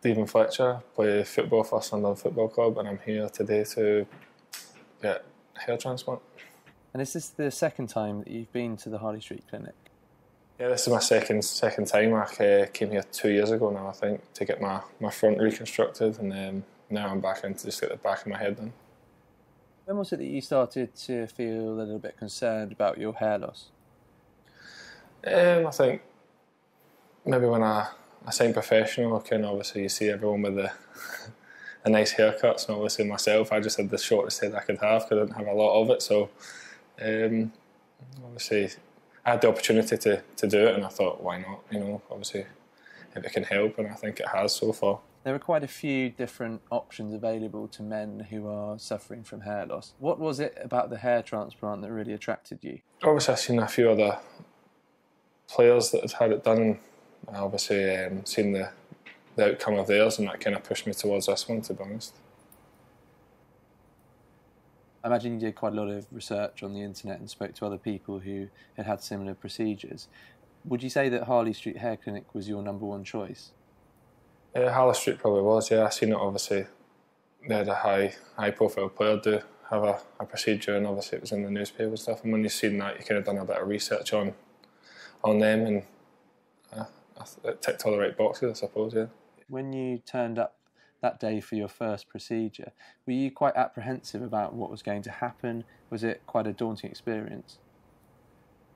Stephen Fletcher, play football for Sunderland Football Club, and I'm here today to get a hair transplant. And is this the second time that you've been to the Harley Street Clinic? Yeah, this is my second time. I came here 2 years ago now, I think, to get my front reconstructed, and then now I'm back in to just get the back of my head done. When was it that you started to feel a little bit concerned about your hair loss? I think maybe when I signed professional, obviously you see everyone with the nice haircuts, and obviously myself, I just had the shortest head I could have because I didn't have a lot of it. So obviously I had the opportunity to do it, and I thought, why not? Obviously if it can help, and I think it has so far. There are quite a few different options available to men who are suffering from hair loss. What was it about the hair transplant that really attracted you? Obviously I've seen a few other players that had it done. I obviously seen the outcome of theirs, and that kind of pushed me towards this one, to be honest. I imagine you did quite a lot of research on the internet and spoke to other people who had had similar procedures. Would you say that Harley Street Hair Clinic was your #1 choice? Harley Street probably was, yeah. I seen it, obviously. They had a high profile player do have a procedure, and obviously it was in the newspaper and stuff, and when you've seen that, you kind of done a bit of research on them, and it ticked all the right boxes, I suppose, yeah. When you turned up that day for your first procedure, were you quite apprehensive about what was going to happen? Was it quite a daunting experience?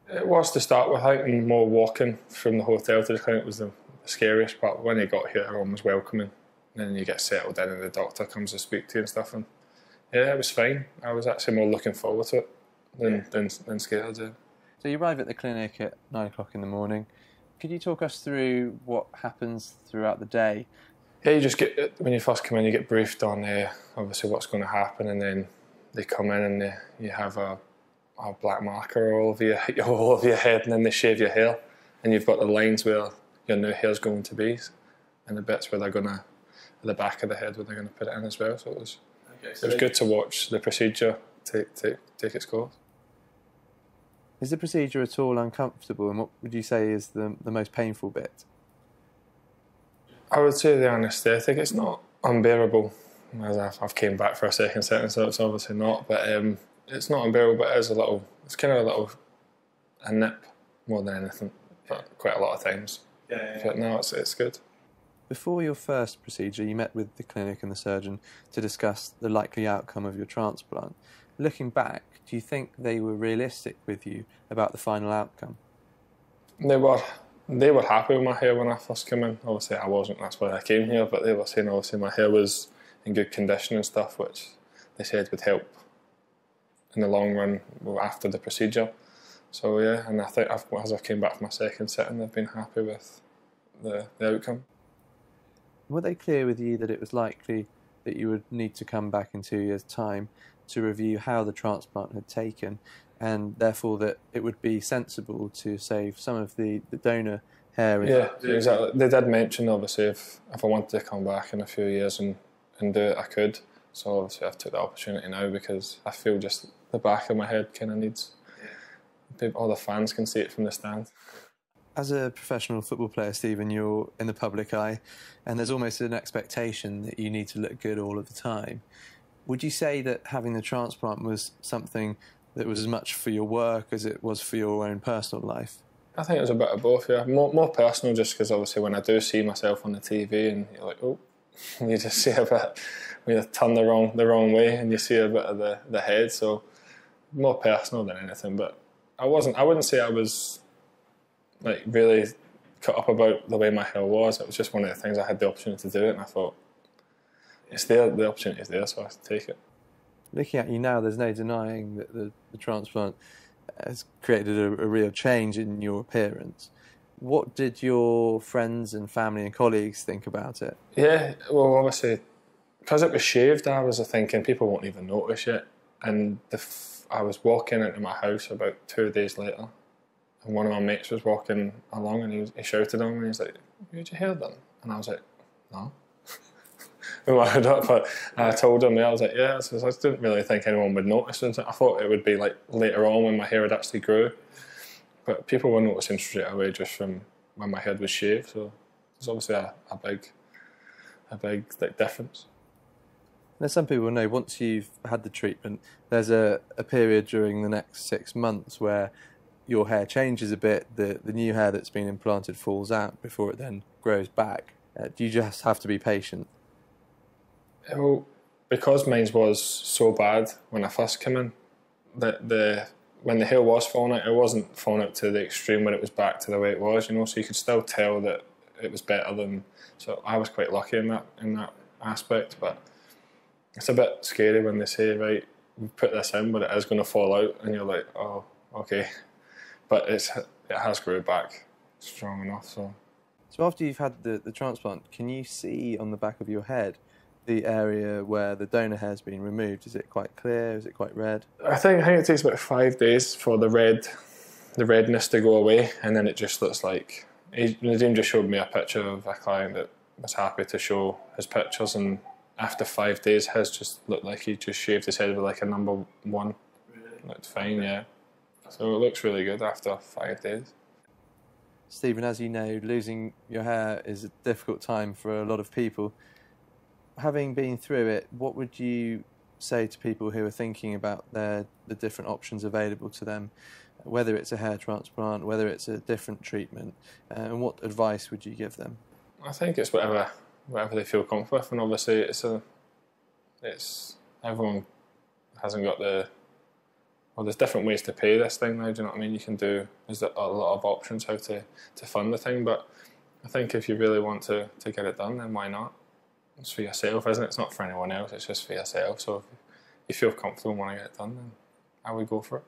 It was to start with. I think more walking from the hotel to the clinic was the scariest part. When you got here, everyone was welcoming, and then you get settled in and the doctor comes to speak to you and stuff, and yeah, it was fine. I was actually more looking forward to it than scared, yeah. So you arrive at the clinic at 9 o'clock in the morning. Could you talk us through what happens throughout the day? Yeah, you just get, when you first come in, you get briefed on obviously what's going to happen, and then they come in and you have a black marker all over your head, and then they shave your hair, and you've got the lines where your new hair's going to be, and the bits where they're going to, at the back of the head where they're going to put it in as well. So it was good to watch the procedure take its course. Is the procedure at all uncomfortable, and what would you say is the most painful bit? I would say the anaesthetic. It's not unbearable, as I've came back for a second sitting, so it's obviously not, but it's not unbearable, but it's kind of a nip more than anything, but quite a lot of times. Yeah. But no, it's good. Before your first procedure, you met with the clinic and the surgeon to discuss the likely outcome of your transplant. Looking back, do you think they were realistic with you about the final outcome? They were happy with my hair when I first came in. Obviously I wasn't, that's why I came here, but they were saying obviously my hair was in good condition and stuff, which they said would help in the long run after the procedure. So yeah, and I think as I came back from my second sitting, they've been happy with the outcome. Were they clear with you that it was likely that you would need to come back in 2 years' time to review how the transplant had taken, and therefore that it would be sensible to save some of the donor hair? Yeah, exactly. They did mention, obviously, if I wanted to come back in a few years and do it, I could. So obviously I've took the opportunity now, because I feel just the back of my head kind of needs, all the fans can see it from the stand. As a professional football player, Stephen, you're in the public eye, and there's almost an expectation that you need to look good all of the time. Would you say that having the transplant was something that was as much for your work as it was for your own personal life? I think it was a bit of both, yeah. More personal, just because obviously when I do see myself on the TV and you're like, oh, you just see a bit, when you turn the wrong way and you see a bit of the head, so more personal than anything. But I wouldn't say I was like really cut up about the way my hair was. It was just one of the things I had the opportunity to do it, and I thought, it's there, the opportunity is there, so I have to take it. Looking at you now, there's no denying that the transplant has created a real change in your appearance. What did your friends and family and colleagues think about it? Yeah, well, obviously, because it was shaved, I was thinking people won't even notice it. And I was walking into my house about 2 days later, and one of my mates was walking along, and he shouted on me, and he's like, "You had your hair done?" And I was like, "No." But I told him, I was like, yeah, so I didn't really think anyone would notice it. I thought it would be like later on when my hair had actually grew, but people were noticing straight away just from when my head was shaved. So there's obviously a a big difference. Now, some people know once you've had the treatment, there's a period during the next 6 months where your hair changes a bit, the new hair that's been implanted falls out before it then grows back. Do you just have to be patient? Well, because mine was so bad when I first came in, when the hair was falling out, it wasn't falling out to the extreme when it was back to the way it was, you know, so you could still tell that it was better than, so I was quite lucky in that aspect. But it's a bit scary when they say, right, we put this in but it is going to fall out, and you're like, oh, okay. But it has grew back strong enough. So after you've had the transplant, can you see on the back of your head the area where the donor hair has been removed? Is it quite clear? Is it quite red? I think it takes about 5 days for the redness to go away, and then it just looks like, Nadeem just showed me a picture of a client that was happy to show his pictures, and after 5 days his just looked like he just shaved his head with like a number 1. Really? Looked fine, yeah. So it looks really good after 5 days. Stephen, as you know, losing your hair is a difficult time for a lot of people. Having been through it, what would you say to people who are thinking about the different options available to them, whether it's a hair transplant, whether it's a different treatment, and what advice would you give them? I think it's whatever they feel comfortable with, and obviously everyone hasn't got there's different ways to pay this thing now, do you know what I mean? There's a lot of options how to fund the thing, but I think if you really want to get it done, then why not? It's for yourself, isn't it? It's not for anyone else, it's just for yourself. So if you feel comfortable and want to get it done, then I would go for it.